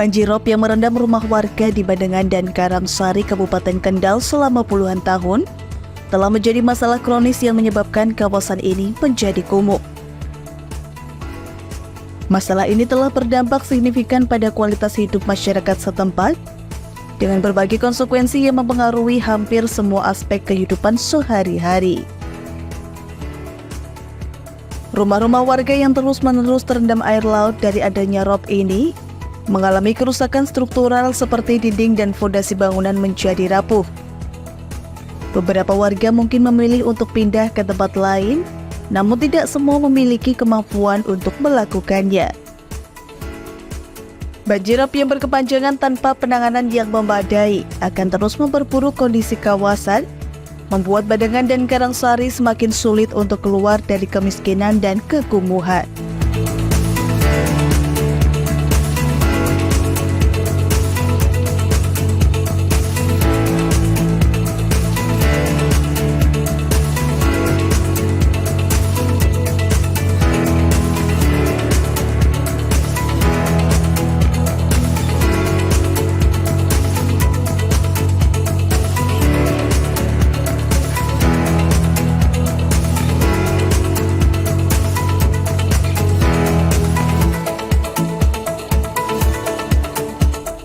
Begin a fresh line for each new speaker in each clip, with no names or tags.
Banjirop yang merendam rumah warga di Badengan dan Karangsari, Kabupaten Kendal selama puluhan tahun telah menjadi masalah kronis yang menyebabkan kawasan ini menjadi kumuh. Masalah ini telah berdampak signifikan pada kualitas hidup masyarakat setempat dengan berbagai konsekuensi yang mempengaruhi hampir semua aspek kehidupan sehari-hari. Rumah-rumah warga yang terus-menerus terendam air laut dari adanya rob ini mengalami kerusakan struktural seperti dinding dan fondasi bangunan menjadi rapuh. Beberapa warga mungkin memilih untuk pindah ke tempat lain, namun tidak semua memiliki kemampuan untuk melakukannya. Banjirop yang berkepanjangan tanpa penanganan yang memadai akan terus memperburuk kondisi kawasan, membuat Badengan dan Karangsari semakin sulit untuk keluar dari kemiskinan dan kekumuhan.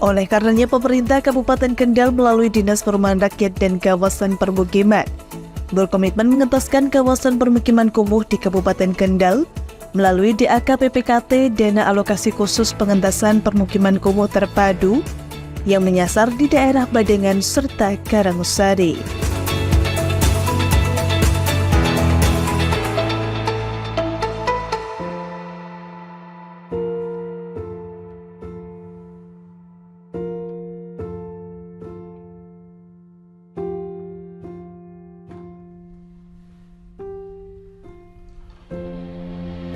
Oleh karenanya, pemerintah Kabupaten Kendal melalui Dinas Perumahan Rakyat dan Kawasan Permukiman berkomitmen mengentaskan kawasan permukiman kumuh di Kabupaten Kendal melalui DAK PPKT Dana Alokasi Khusus Pengentasan Permukiman Kumuh Terpadu yang menyasar di daerah Badengan serta Karangsari.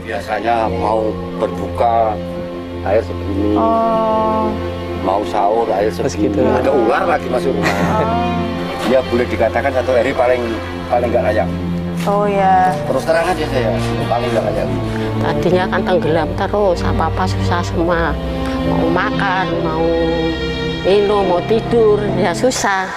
Biasanya mau berbuka air segini, mau sahur air segini, ada ular lagi masuk rumah. Ya boleh dikatakan satu hari paling nggak layak.
Oh ya.
Terus terang aja saya paling nggak layak.
Tadinya kan tenggelam terus, apa-apa susah semua. Mau makan, mau minum, mau tidur, ya susah.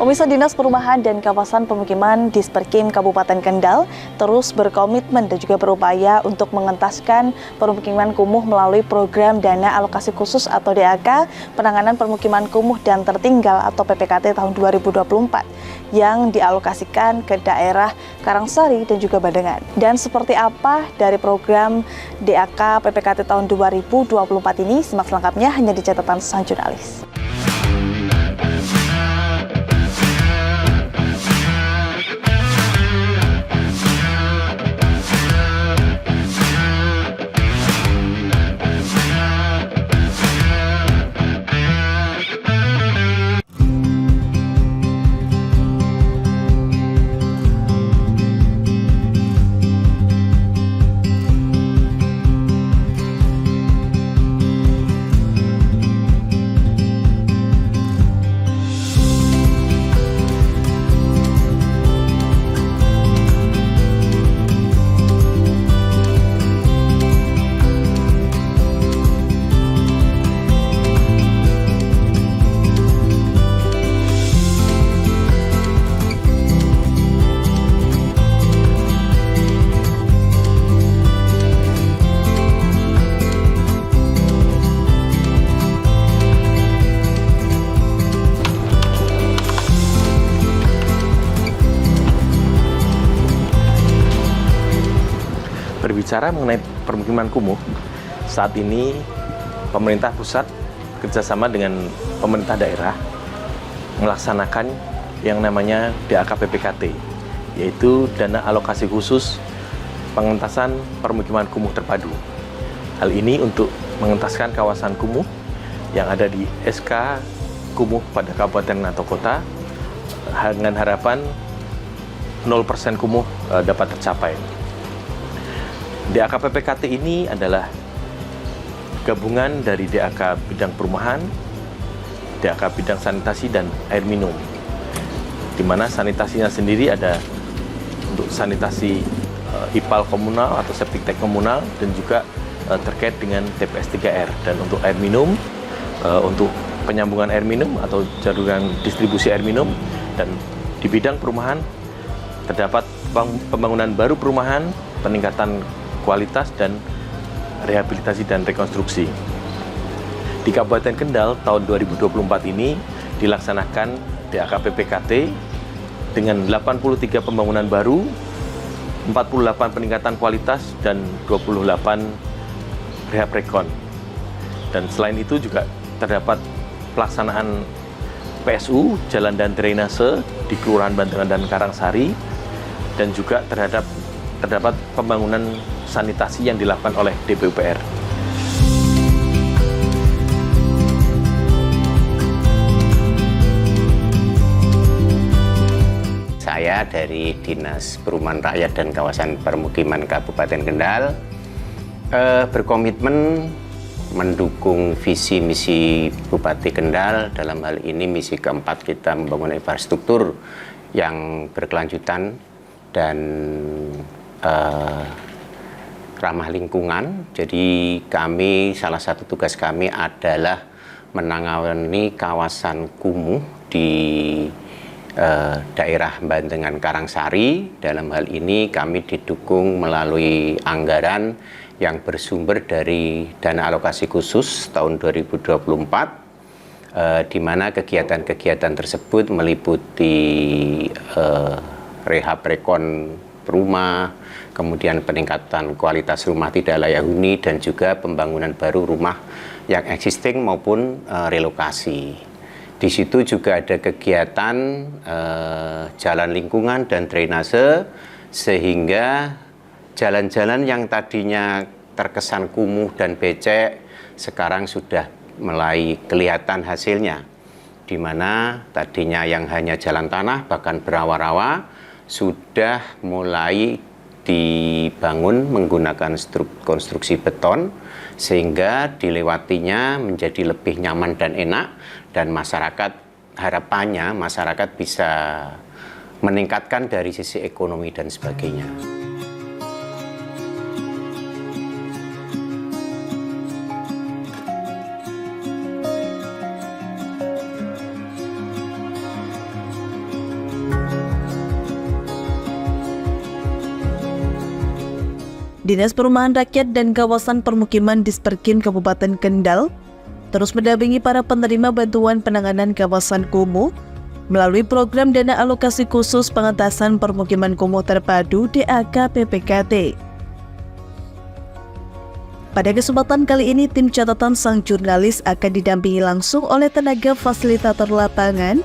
Pemirsa, Dinas Perumahan dan Kawasan Pemukiman Disperkim Kabupaten Kendal terus berkomitmen dan juga berupaya untuk mengentaskan permukiman kumuh melalui program Dana Alokasi Khusus atau DAK Penanganan Permukiman Kumuh dan Tertinggal atau PPKT tahun 2024 yang dialokasikan ke daerah Karangsari dan juga Badengan. Dan seperti apa dari program DAK PPKT tahun 2024 ini, simak selengkapnya hanya di catatan sang jurnalis.
Berbicara mengenai permukiman kumuh, saat ini pemerintah pusat kerjasama dengan pemerintah daerah melaksanakan yang namanya DAK PPKT, yaitu Dana Alokasi Khusus Pengentasan Permukiman Kumuh Terpadu. Hal ini untuk mengentaskan kawasan kumuh yang ada di SK kumuh pada kabupaten atau kota dengan harapan 0% kumuh dapat tercapai. DAK PPKT ini adalah gabungan dari DAK bidang perumahan, DAK bidang sanitasi dan air minum. Di mana sanitasinya sendiri ada untuk sanitasi IPAL komunal atau septic tank komunal dan juga terkait dengan TPS 3R. Dan untuk air minum, untuk penyambungan air minum atau jaringan distribusi air minum. Dan di bidang perumahan terdapat pembangunan baru perumahan, peningkatan kualitas dan rehabilitasi dan rekonstruksi. Di Kabupaten Kendal tahun 2024 ini dilaksanakan DAK PPKT dengan 83 pembangunan baru, 48 peningkatan kualitas dan 28 rehab rekon. Dan selain itu juga terdapat pelaksanaan PSU jalan dan drainase di Kelurahan Bandengan dan Karangsari, dan juga terdapat pembangunan sanitasi yang dilakukan oleh DPUPR.
Saya dari Dinas Perumahan Rakyat dan Kawasan Permukiman Kabupaten Kendal berkomitmen mendukung visi misi Bupati Kendal. Dalam hal ini misi keempat kita membangun infrastruktur yang berkelanjutan dan ramah lingkungan. Jadi salah satu tugas kami adalah menangani kawasan kumuh di daerah Bandengan Karangsari. Dalam hal ini kami didukung melalui anggaran yang bersumber dari dana alokasi khusus tahun 2024, di mana kegiatan-kegiatan tersebut meliputi rehab rekon rumah, kemudian peningkatan kualitas rumah tidak layak huni, dan juga pembangunan baru rumah yang existing maupun relokasi. Di situ juga ada kegiatan jalan lingkungan dan drainase, sehingga jalan-jalan yang tadinya terkesan kumuh dan becek sekarang sudah mulai kelihatan hasilnya, di mana tadinya yang hanya jalan tanah bahkan berawa-rawa sudah mulai dibangun menggunakan konstruksi beton, sehingga dilewatinya menjadi lebih nyaman dan enak, dan masyarakat, harapannya masyarakat bisa meningkatkan dari sisi ekonomi dan sebagainya.
Dinas Perumahan Rakyat dan Kawasan Permukiman Disperkim Kabupaten Kendal terus mendampingi para penerima bantuan penanganan kawasan kumuh melalui program dana alokasi khusus pengentasan permukiman kumuh terpadu DAK PPKT. Pada kesempatan kali ini, tim catatan sang jurnalis akan didampingi langsung oleh tenaga fasilitator lapangan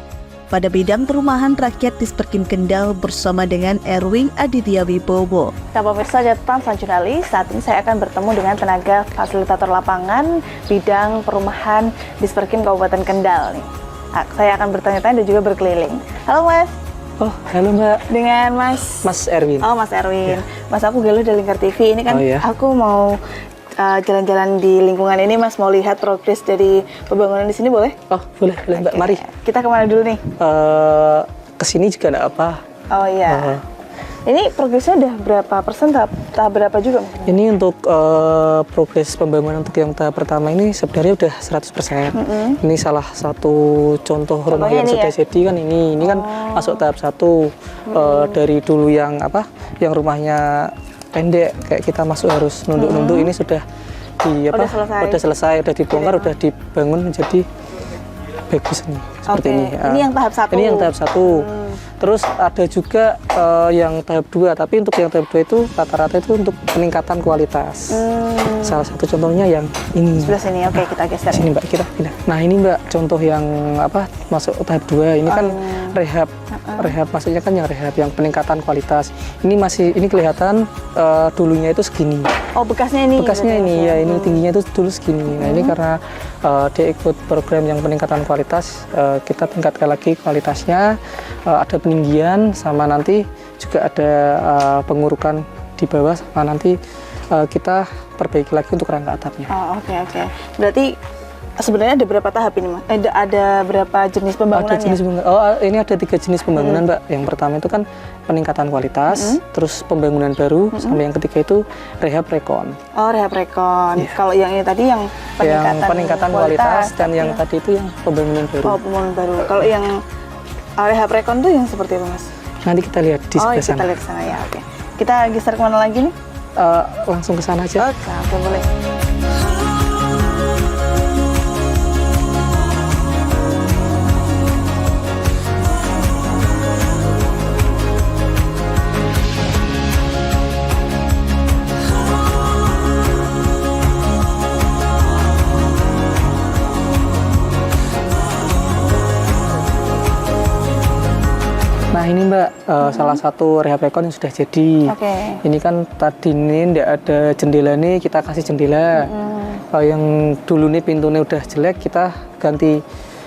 pada bidang perumahan rakyat Disperkim Kendal bersama dengan Erwin Aditya Wibowo.
Nah, pemirsa catatan sang jurnalis, saat ini saya akan bertemu dengan tenaga fasilitator lapangan bidang perumahan Disperkim Kabupaten Kendal nih. Nah, saya akan bertanya-tanya dan juga berkeliling. Halo Mas.
Oh, halo Mbak.
Dengan Mas
Erwin.
Oh, Mas Erwin.
Ya.
Mas, aku Galuh dari Lingkar TV. Ini kan aku mau jalan-jalan di lingkungan ini, Mas, mau lihat progres dari pembangunan di sini, boleh?
Oh, boleh Mbak.
Oke.
Mari.
Kita kemana dulu nih?
Kesini juga enggak apa.
Oh iya. Ini progresnya udah berapa persen, tahap berapa juga?
Ini untuk progres pembangunan untuk yang tahap pertama ini sebenarnya udah 100%. Ini salah satu contoh rumah yang sudah jadi kan ini kan masuk tahap 1. Dari dulu yang rumahnya pendek kayak kita masuk harus nunduk-nunduk, ini sudah udah selesai, udah dibongkar, udah dibangun menjadi bagus nih seperti ini.
Ini yang tahap 1.
Ini yang tahap 1. Terus ada juga yang tahap 2, tapi untuk yang tahap 2 itu rata-rata itu untuk peningkatan kualitas. Salah satu contohnya yang ini.
Sebelah sini, oke, kita geser.
Sini Mbak, kita pindah. Nah ini Mbak, contoh yang masuk tahap 2, ini kan rehab. Rehab maksudnya kan yang rehab, yang peningkatan kualitas. Ini kelihatan dulunya itu segini.
Oh, bekasnya ini?
Bekasnya ini, ya ini tingginya itu dulu segini. Nah ini karena dia ikut program yang peningkatan kualitas, kita tingkatkan lagi kualitasnya, ada peninggian, sama nanti juga ada pengurukan di bawah, sama nanti kita perbaiki lagi untuk rangka atapnya.
Oh, oke. Berarti sebenarnya ada berapa tahap ini, Mas? Ada berapa jenis pembangunannya?
Ini ada 3 jenis pembangunan, Mbak. Yang pertama itu kan peningkatan kualitas, terus pembangunan baru, sampai yang ketiga itu rehab rekon.
Oh, rehab rekon. Kalau yang ini tadi yang
peningkatan kualitas dan yang tadi itu yang pembangunan baru.
Oh, pembangunan baru. Kalau yang rehab rekon tuh yang seperti apa, Mas?
Nanti kita lihat di sebelah sana.
Kita lihat sana ya, oke. Kita geser kemana lagi nih?
Langsung ke sana aja.
Oke, boleh.
Nah ini Mbak, salah satu rehab rekon yang sudah jadi. Ini kan tadi ini tidak ada jendela nih, kita kasih jendela. Yang dulu nih pintunya udah jelek, kita ganti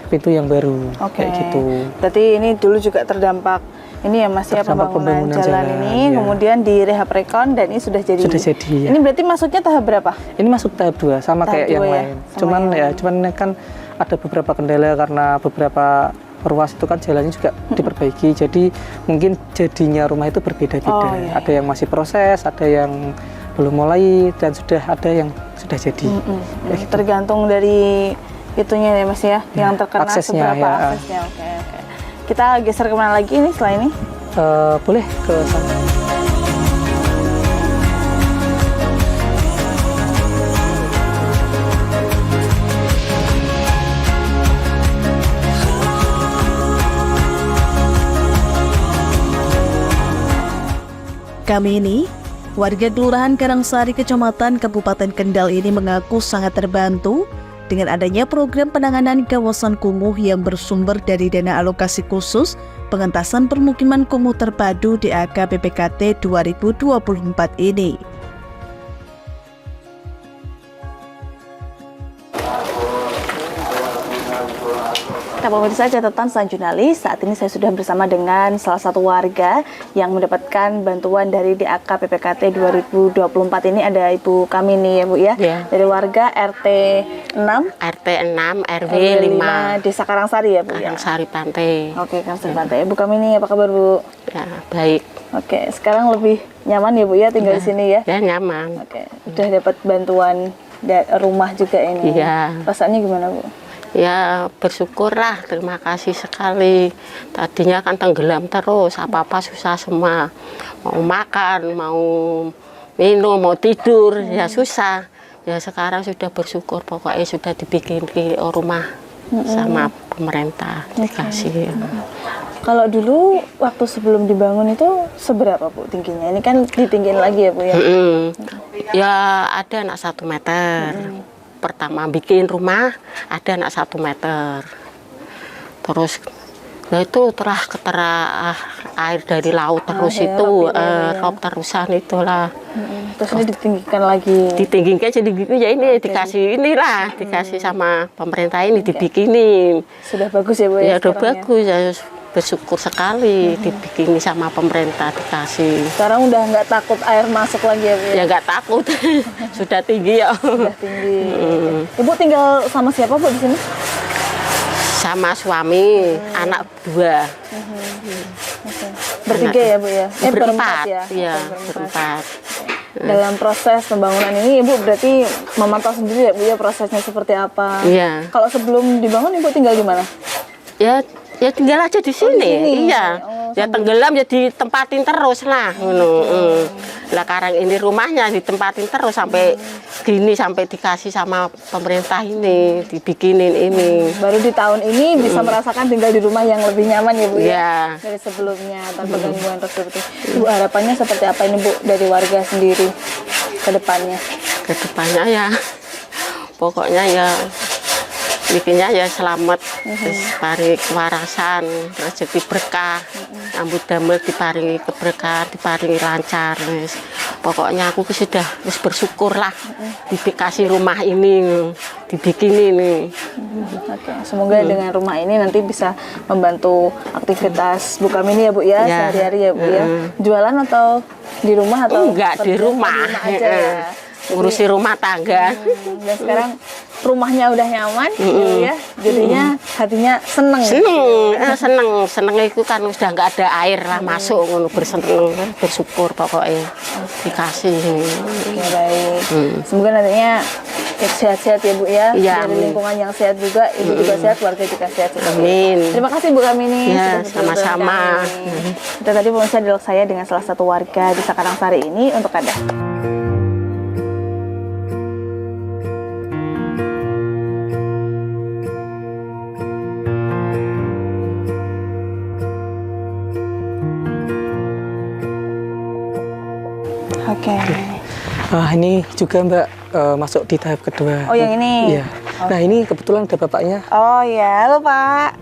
pintu yang baru. Kayak gitu.
Berarti ini dulu juga terdampak ini ya Mas ya, pembangunan jalan ini, kemudian di rehab rekon dan ini sudah jadi.
Sudah jadi. Ya.
Ini berarti masuknya tahap berapa?
Ini masuk tahap 2 sama tahap kayak yang lain. Cuman kan ada beberapa kendala karena beberapa ruas itu kan jalannya juga diperbaiki, jadi mungkin jadinya rumah itu berbeda-beda. Ada yang masih proses, ada yang belum mulai, dan sudah ada yang sudah jadi.
Gitu. Tergantung dari itunya ya Mas ya, yang terkena
aksesnya,
seberapa aksesnya. Oke. Kita geser kemana lagi nih setelah ini?
Boleh ke sana.
Kami ini, warga Kelurahan Karangsari, Kecamatan Kabupaten Kendal ini mengaku sangat terbantu dengan adanya program penanganan kawasan kumuh yang bersumber dari dana alokasi khusus pengentasan permukiman kumuh terpadu DAK PPKT 2024 ini.
Nah, pemirsa catatan Sang Jurnalis, saat ini saya sudah bersama dengan salah satu warga yang mendapatkan bantuan dari DAK PPKT 2024 ini. Ada Ibu kami nih ya Bu ya, dari warga RT 6 RW 5 Desa Karangsari ya Bu ya.
Karangsari Pantai.
Oke, Karangsari Pantai. Ibu kami nih, apa kabar Bu?
Ya, baik.
Oke, sekarang lebih nyaman ya Bu ya tinggal di sini ya?
Ya, nyaman.
Oke, udah dapat bantuan rumah juga ini.
Iya.
Rasanya gimana Bu?
Ya bersyukurlah, terima kasih sekali. Tadinya kan tenggelam terus, apa-apa susah semua. Mau makan, mau minum, mau tidur, ya susah. Ya sekarang sudah bersyukur, pokoknya sudah dibikin rumah sama pemerintah, dikasih.
Kalau dulu waktu sebelum dibangun itu seberapa Bu tingginya? Ini kan ditinggiin lagi ya Bu ya?
Ya ada anak 1 meter. Pertama bikin rumah ada anak 1 meter, terus nah itu telah air dari laut terus itu rob terusan itulah.
Terus ini ditinggikan lagi.
Ditinggikan jadi gitu ya, ini dikasih inilah, dikasih sama pemerintah ini dibikinin.
Sudah bagus ya Bu ya?
Ya udah bagus ya. Bersyukur sekali dibikini sama pemerintah, dikasih.
Sekarang udah nggak takut air masuk lagi ya Bu?
Ya nggak takut, sudah tinggi ya.
Sudah tinggi. Ibu tinggal sama siapa Bu di sini?
Sama suami, anak 2.
Bertiga ya Bu ya?
Berempat
ya?
Iya, berempat.
Dalam proses pembangunan ini Ibu berarti memantau sendiri ya Bu ya prosesnya seperti apa?
Iya.
Kalau sebelum dibangun Ibu tinggal di mana?
Ya tinggal aja di sini. Iya. Ya tenggelam ya ditempatin terus lah. Lah sekarang ini rumahnya ditempatin terus sampai gini, sampai dikasih sama pemerintah ini, dibikinin ini.
Baru di tahun ini bisa merasakan tinggal di rumah yang lebih nyaman ya Bu ya? Dari sebelumnya tanpa gangguan seperti itu. Bu, harapannya seperti apa ini Bu dari warga sendiri ke depannya?
Ke depannya ya pokoknya ya bikinnya ya selamat, paring kewarasan, rezeki berkah, rambut damel diparingi keberkahan, diparingi lancar. Pokoknya aku sudah bersyukur lah dikasih rumah ini, dibikin ini.
Oke, semoga dengan rumah ini nanti bisa membantu aktivitas Bu kami ini ya Bu ya, sehari-hari ya Bu ya. Jualan atau di rumah atau
enggak di rumah
aja ya.
ngurusi rumah tangga.
Dan sekarang rumahnya udah nyaman, gitu ya. Jadinya hatinya seneng.
Seneng itu kan sudah nggak ada air lah masuk, ngono berseneng, bersyukur pokoknya dikasih.
Oke, baik. Semoga nantinya sehat-sehat ya Bu ya.
Iya,
Dari
amin.
lingkungan yang sehat juga, Ibu juga sehat, keluarga juga sehat.
Amin.
Terima kasih Bu Kamini.
Ya,
sudah bergabung
sama-sama.
dengan kami. Kita tadi pemirsa dialog saya dengan salah satu warga di Karangsari ini untuk Anda. Oke.
Ini juga Mbak masuk di tahap kedua.
Oh, yang ini?
Iya. Nah ini kebetulan ada bapaknya.
Oh ya, halo Pak.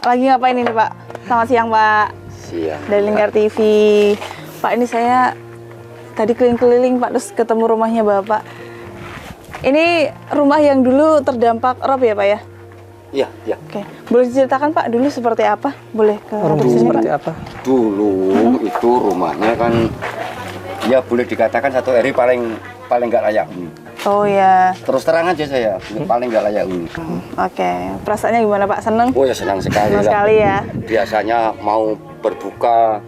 Lagi ngapain ini Pak? Selamat siang Pak.
Siang.
Dari Lingkar TV. Pak, ini saya tadi keliling-keliling Pak, terus ketemu rumahnya Bapak. Ini rumah yang dulu terdampak rob ya Pak ya?
Iya, iya.
Oke. Boleh diceritakan Pak dulu seperti apa? Boleh ke
Orang
sini
seperti
Pak?
apa?
Dulu itu rumahnya kan ya boleh dikatakan satu RI paling nggak layak huni.
Oh ya.
Terus terang aja saya, paling nggak layak huni.
Oke. Perasaannya gimana Pak? Seneng?
Oh ya senang sekali
Senang
lah.
sekali ya.
Biasanya mau berbuka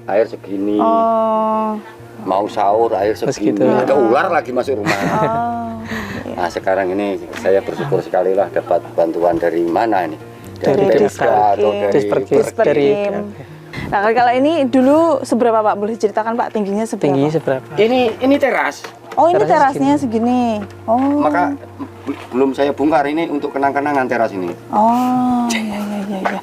air segini,
Oh.
mau sahur air segini,
Segitu.
ada ular lagi masuk rumah.
Oh.
Nah sekarang ini saya bersyukur sekali lah dapat bantuan dari mana ini?
Dari
Pemda atau dari
Disperkim.
Nah, kalau ini dulu seberapa Pak? Boleh ceritakan Pak tingginya seberapa?
Tingginya seberapa?
ini teras.
Oh, ini
Terasnya
terasnya segini. Oh.
Maka belum saya bongkar ini untuk kenang-kenangan teras ini.
Oh, iya.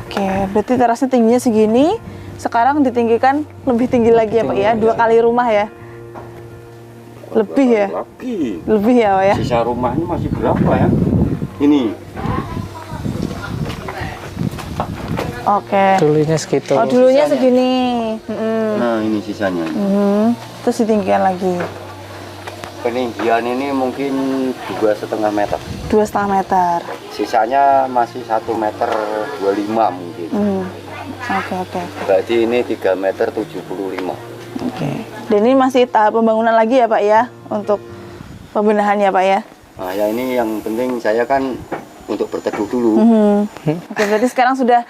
Oke, berarti terasnya tingginya segini. Sekarang ditinggikan lebih tinggi lagi ya Pak ya? 2 kali rumah ya? Lebih ya? Lebih ya Pak ya?
Sisa rumahnya masih berapa ya? Ini.
Oke.
Dulunya segitu.
Oh, dulunya segini.
Nah ini sisanya.
Terus ditinggikan lagi.
Peninggian ini mungkin 2,5 meter.
2,5 meter.
Sisanya masih 1,25 meter mungkin.
Oke.
Berarti ini 3,75 meter.
Oke. Dan ini masih tahap pembangunan lagi ya Pak ya? Untuk pembenahannya Pak ya?
Nah ya ini yang penting saya kan untuk berteduh dulu.
Oke, berarti sekarang sudah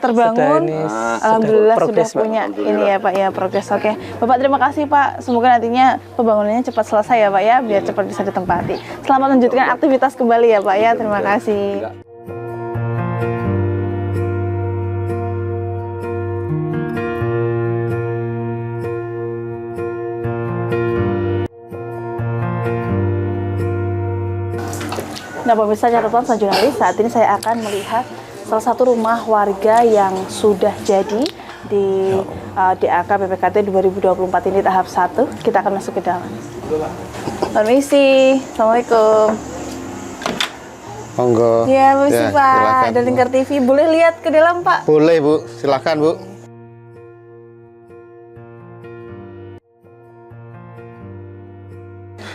terbangun.
Sudah ini,
Alhamdulillah
progres,
sudah
Pak.
punya ini ya Pak ya, progres. Oke, Bapak terima kasih Pak. Semoga nantinya pembangunannya cepat selesai ya Pak ya, biar cepat bisa ditempati. Selamat lanjutkan aktivitas kembali ya Pak ya. Terima kasih. Nah pemirsa catatan saya jurnalis, saat ini saya akan melihat salah satu rumah warga yang sudah jadi di DAK PPKT 2024 ini tahap 1. Kita akan masuk ke dalam. Permisi, Assalamualaikum.
Monggo.
Ya, permisi Pak,
silakan,
dari Lingkar TV. Boleh lihat ke dalam Pak?
Boleh Bu, silakan Bu.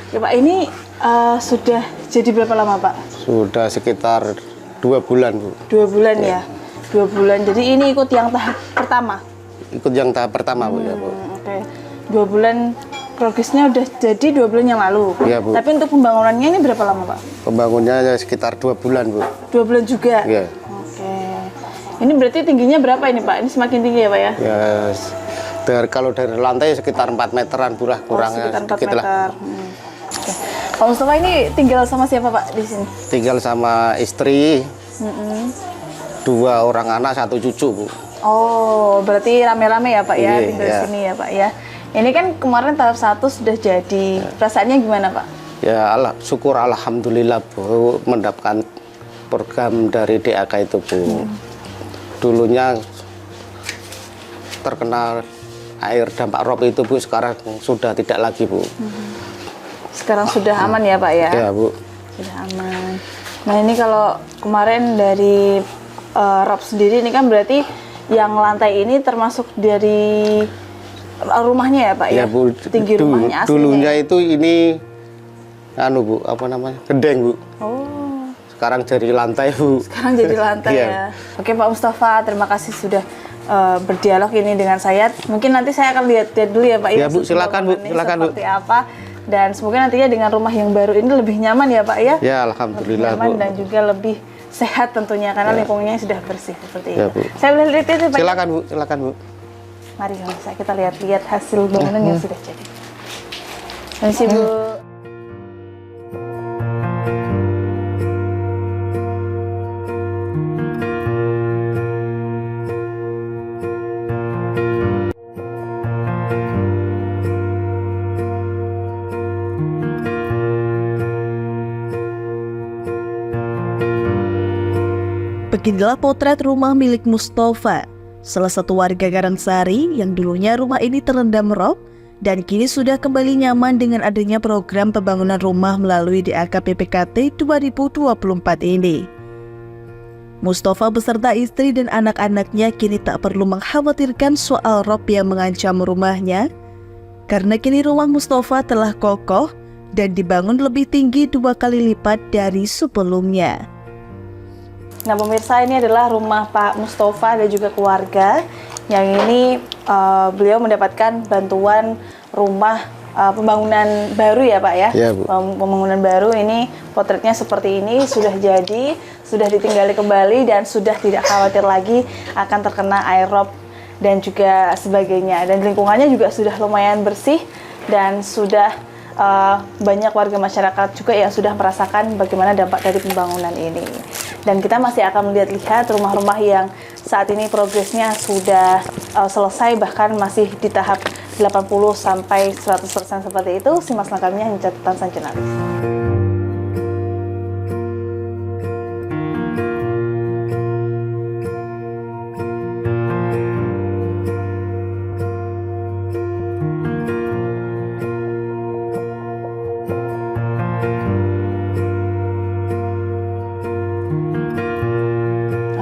Ya Pak, ini sudah jadi berapa lama Pak?
Sudah sekitar 2 bulan Bu.
2 bulan ya? 2 bulan, jadi ini ikut yang tahap pertama?
Ikut yang tahap pertama Bu ya Bu.
Oke, 2 bulan progresnya udah jadi 2 bulan yang lalu.
Iya, Bu.
Tapi untuk pembangunannya ini berapa lama Pak?
Pembangunnya sekitar 2 bulan Bu.
2 bulan juga?
Iya.
Oke. Ini berarti tingginya berapa ini Pak? Ini semakin tinggi ya Pak ya?
Ya kalau dari lantai sekitar 4 meteran kurang
sekitar 4
sedikit
meter.
lah.
Oke. Pak Mustafa ini tinggal sama siapa Pak di sini?
Tinggal sama istri, 2 orang anak, 1 cucu Bu.
Oh, berarti rame-rame ya Pak ya,
Iya,
tinggal di
iya.
sini ya Pak ya. Ini kan kemarin tahap 1 sudah jadi. Perasaannya gimana Pak?
Ya syukur alhamdulillah Bu mendapatkan program dari DAK itu Bu. Dulunya terkena air dampak rob itu Bu, sekarang sudah tidak lagi Bu.
Sekarang sudah aman ya Pak ya?
Ya Bu.
Sudah aman. Nah ini kalau kemarin dari rob sendiri ini kan berarti yang lantai ini termasuk dari rumahnya ya Pak ya?
Ya Bu,
Tinggi rumahnya aslinya.
dulunya itu ini Bu, apa namanya? Gedeng Bu.
Oh,
Sekarang jadi lantai Bu.
sekarang jadi lantai
Iya.
ya. Oke Pak Mustafa, terima kasih sudah berdialog ini dengan saya. Mungkin nanti saya akan lihat dulu ya Pak
Ya, Bu,
sistem
silakan, Bu,
bangunannya
silakan, Bu.
seperti apa. Dan semoga nantinya dengan rumah yang baru ini lebih nyaman ya Pak ya.
Ya,
Lebih
alhamdulillah
nyaman
Bu.
dan juga lebih sehat tentunya karena lingkungannya sudah bersih seperti
Ya,
itu.
Bu.
Saya boleh lihat itu Pak?
Silakan Bu, silakan Bu.
Mari bisa kita lihat-lihat hasil bangunan yang sudah jadi. Permisi Bu.
Beginilah potret rumah milik Mustafa, salah satu warga Karangsari yang dulunya rumah ini terendam rob dan kini sudah kembali nyaman dengan adanya program pembangunan rumah melalui DAK PPKT 2024 ini. Mustafa beserta istri dan anak-anaknya kini tak perlu mengkhawatirkan soal rob yang mengancam rumahnya, karena kini rumah Mustafa telah kokoh dan dibangun lebih tinggi 2 kali lipat dari sebelumnya.
Nah pemirsa, ini adalah rumah Pak Mustafa dan juga keluarga. Yang ini beliau mendapatkan bantuan rumah pembangunan baru ya Pak ya?
Ya, Bu.
Pembangunan baru ini potretnya seperti ini, sudah jadi, sudah ditinggali kembali dan sudah tidak khawatir lagi akan terkena air rob dan juga sebagainya. Dan lingkungannya juga sudah lumayan bersih dan sudah banyak warga masyarakat juga yang sudah merasakan bagaimana dampak dari pembangunan ini. Dan kita masih akan melihat rumah-rumah yang saat ini progresnya sudah selesai, bahkan masih di tahap 80-100% seperti itu. Simak selengkapnya di catatan sang jurnalis.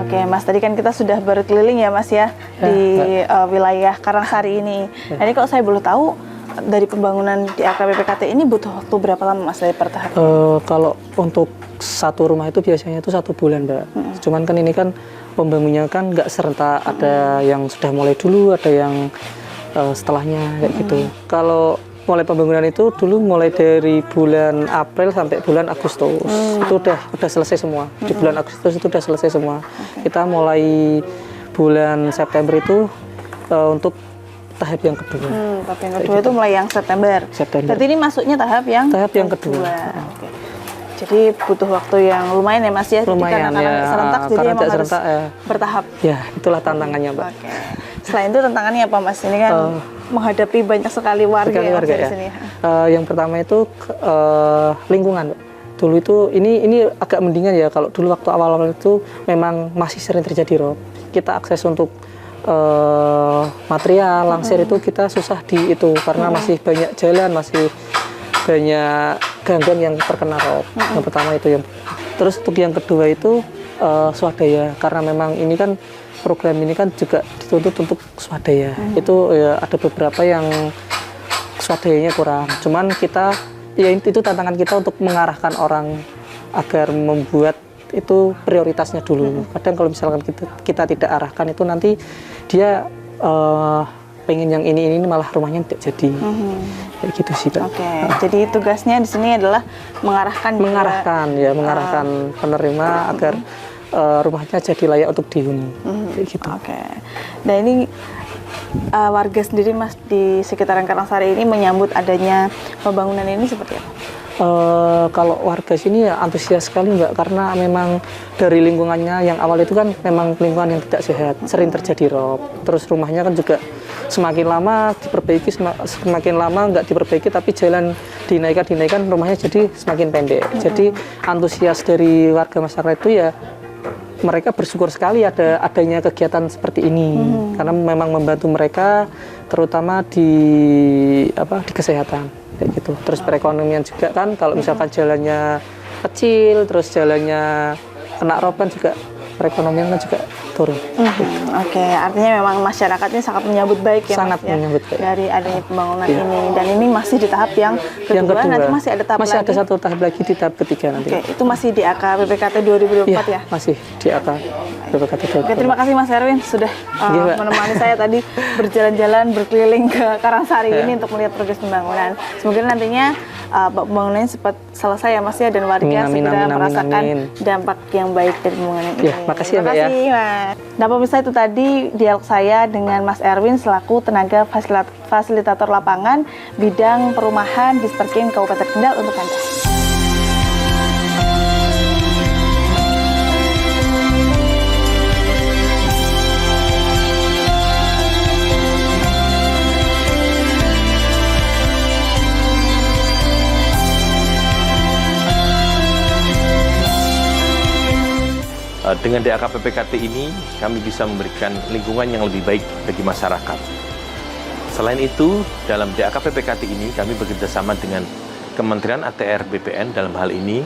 Oke Mas, tadi kan kita sudah berkeliling ya Mas ya, di wilayah Karangsari ini. Jadi kalau saya boleh tahu, dari pembangunan di AKPPKT ini butuh waktu berapa lama Mas dari per tahap?
Kalau untuk satu rumah itu biasanya itu 1 bulan Mbak. Cuman kan ini kan pembangunannya kan nggak serta, ada yang sudah mulai dulu, ada yang setelahnya kayak gitu. Kalau mulai pembangunan itu dulu mulai dari bulan April sampai bulan Agustus itu udah selesai semua. Di bulan Agustus itu udah selesai semua. Kita mulai bulan September itu untuk tahap yang kedua.
Tahap yang kedua itu mulai yang September. Berarti ini masuknya tahap yang kedua. Oke. Jadi butuh waktu yang lumayan ya Mas ya.
Lumayan
karena
ya.
Serentak, jadi
karena
emang harus
serentak,
bertahap.
Ya, itulah tantangannya Mbak.
Oke. Selain itu tantangannya apa Mas? Ini kan menghadapi banyak sekali warga yang ada di sini.
Yang pertama itu lingkungan. Dulu itu ini agak mendingan ya, kalau dulu waktu awal-awal itu memang masih sering terjadi rob. Kita akses untuk material langsir itu kita susah di itu karena masih banyak jalan, masih banyak gangguan yang terkena rob. Yang pertama itu yang. Terus untuk yang kedua itu swadaya, karena memang ini kan program ini kan juga dituntut untuk swadaya. Itu ya ada beberapa yang swadayanya kurang. Cuman kita ya itu tantangan kita untuk mengarahkan orang agar membuat itu prioritasnya dulu. Kadang kalau misalkan kita tidak arahkan itu nanti dia pengen yang ini malah rumahnya tidak jadi. Kayak gitu sih Pak.
Oke. Jadi tugasnya di sini adalah mengarahkan
penerima agar rumahnya jadi layak untuk dihuni. Kayak gitu.
Oke. Nah ini warga sendiri Mas di sekitaran Karangsari ini menyambut adanya pembangunan ini seperti apa?
Kalau warga sini ya antusias sekali Mbak, karena memang dari lingkungannya yang awal itu kan memang lingkungan yang tidak sehat, sering terjadi rob. Terus rumahnya kan juga semakin lama diperbaiki, semakin lama nggak diperbaiki, tapi jalan dinaikkan rumahnya jadi semakin pendek. Jadi antusias dari warga masyarakat itu ya mereka bersyukur sekali adanya kegiatan seperti ini, karena memang membantu mereka terutama di kesehatan kayak gitu. Terus perekonomian juga kan, kalau misalkan jalannya kecil terus jalannya kena rob kan juga perekonomian kan juga turun.
Oke, artinya memang masyarakat ini sangat menyambut baik ya
sangat
Mas,
menyambut baik
dari adanya pembangunan ini, dan ini masih di tahap yang kedua. Nanti masih ada tahap
masih
lagi.
ada satu tahap lagi di tahap ketiga nanti.
Oke, itu masih di AK PPKT 2024 ya?
Masih di AK PPKT Bogor.
Oke, terima kasih Mas Erwin sudah menemani saya tadi berjalan-jalan berkeliling ke Karangsari ini untuk melihat progres pembangunan. Semoga nantinya pembangunannya cepat selesai ya Mas ya, dan warga segera merasakan dampak yang baik dari pembangunan ini.
Makasih ya Mbak
Terima kasih Mas. Nah pemirsa, itu tadi dialog saya dengan Mas Erwin selaku tenaga fasilitator lapangan bidang perumahan di Disperkim Kabupaten Kendal untuk Anda.
Dengan DAK PPKT ini, kami bisa memberikan lingkungan yang lebih baik bagi masyarakat. Selain itu, dalam DAK PPKT ini, kami bekerjasama dengan Kementerian ATR BPN dalam hal ini,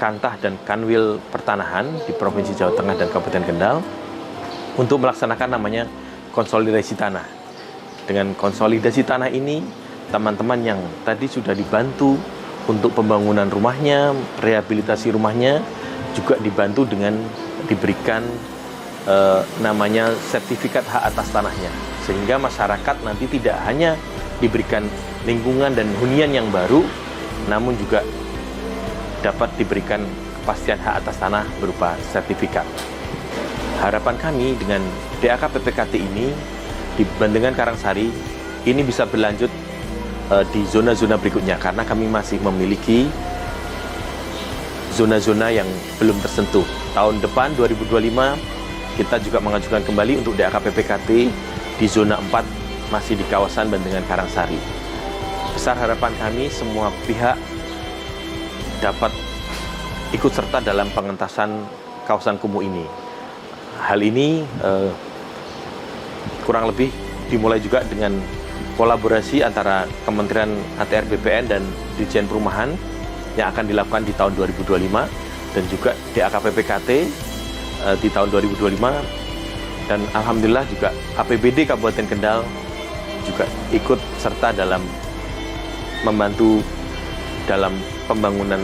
Kantah dan Kanwil Pertanahan di Provinsi Jawa Tengah dan Kabupaten Kendal untuk melaksanakan namanya konsolidasi tanah. Dengan konsolidasi tanah ini, teman-teman yang tadi sudah dibantu untuk pembangunan rumahnya, rehabilitasi rumahnya, juga dibantu dengan diberikan namanya sertifikat hak atas tanahnya, sehingga masyarakat nanti tidak hanya diberikan lingkungan dan hunian yang baru, namun juga dapat diberikan kepastian hak atas tanah berupa sertifikat. Harapan kami dengan DAK PPKT ini di Bandengan Karangsari ini bisa berlanjut di zona-zona berikutnya, karena kami masih memiliki zona-zona yang belum tersentuh. Tahun depan 2025 kita juga mengajukan kembali untuk DAK PPKT di zona 4 masih di kawasan Bandengan Karangsari. Besar harapan kami semua pihak dapat ikut serta dalam pengentasan kawasan kumuh ini. Hal ini kurang lebih dimulai juga dengan kolaborasi antara Kementerian ATR BPN dan Dirjen Perumahan yang akan dilakukan di tahun 2025, dan juga DAK PPKT di tahun 2025, dan alhamdulillah juga APBD Kabupaten Kendal juga ikut serta dalam membantu dalam pembangunan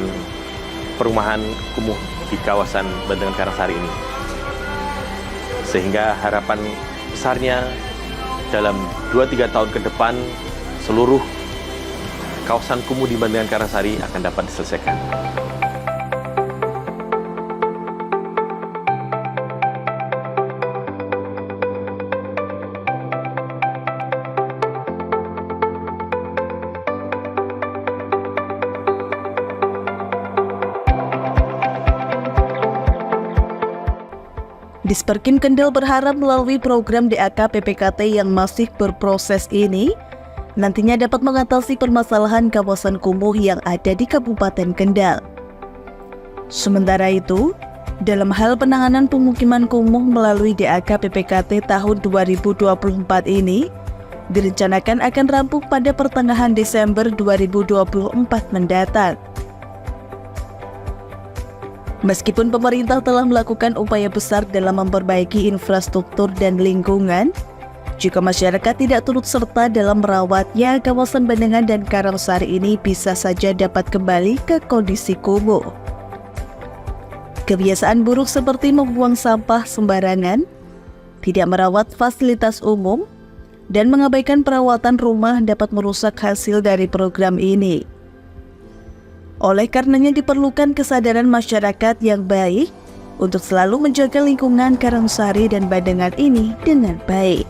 perumahan kumuh di kawasan Bandengan Karangsari ini. Sehingga harapan besarnya dalam 2-3 tahun ke depan seluruh kawasan kumuh di Bandengan Karangsari akan dapat diselesaikan.
Disperkim Kendal berharap melalui program DAK PPKT yang masih berproses ini, nantinya dapat mengatasi permasalahan kawasan kumuh yang ada di Kabupaten Kendal. Sementara itu, dalam hal penanganan pemukiman kumuh melalui DAK PPKT tahun 2024 ini, direncanakan akan rampung pada pertengahan Desember 2024 mendatang. Meskipun pemerintah telah melakukan upaya besar dalam memperbaiki infrastruktur dan lingkungan, jika masyarakat tidak turut serta dalam merawatnya, kawasan Bandengan dan Karangsari ini bisa saja dapat kembali ke kondisi kumuh. Kebiasaan buruk seperti membuang sampah sembarangan, tidak merawat fasilitas umum, dan mengabaikan perawatan rumah dapat merusak hasil dari program ini. Oleh karenanya diperlukan kesadaran masyarakat yang baik untuk selalu menjaga lingkungan Karangsari dan Bandengan ini dengan baik.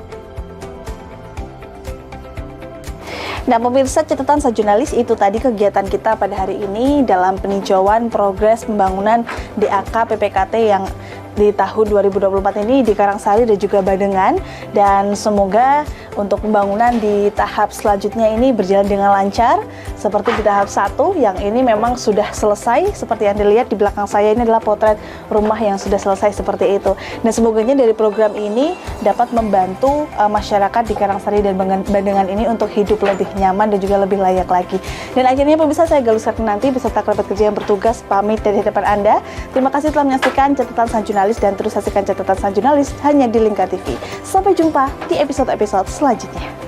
Nah pemirsa, catatan Sajurnalis, itu tadi kegiatan kita pada hari ini dalam peninjauan progres pembangunan DAK PPKT yang di tahun 2024 ini di Karangsari dan juga Bandengan, dan semoga untuk pembangunan di tahap selanjutnya ini berjalan dengan lancar seperti di tahap 1 yang ini memang sudah selesai. Seperti yang dilihat di belakang saya ini adalah potret rumah yang sudah selesai seperti itu. Dan semoganya dari program ini dapat membantu masyarakat di Karangsari dan Bandengan ini untuk hidup lebih nyaman dan juga lebih layak lagi. Dan akhirnya pemirsa, saya Galus Nanti beserta kerabat kerja yang bertugas pamit dari hadapan Anda. Terima kasih telah menyaksikan catatan Sajurnalis, dan terus saksikan catatan Sajurnalis hanya di Lingkar TV. Sampai jumpa di episode-episode selanjutnya.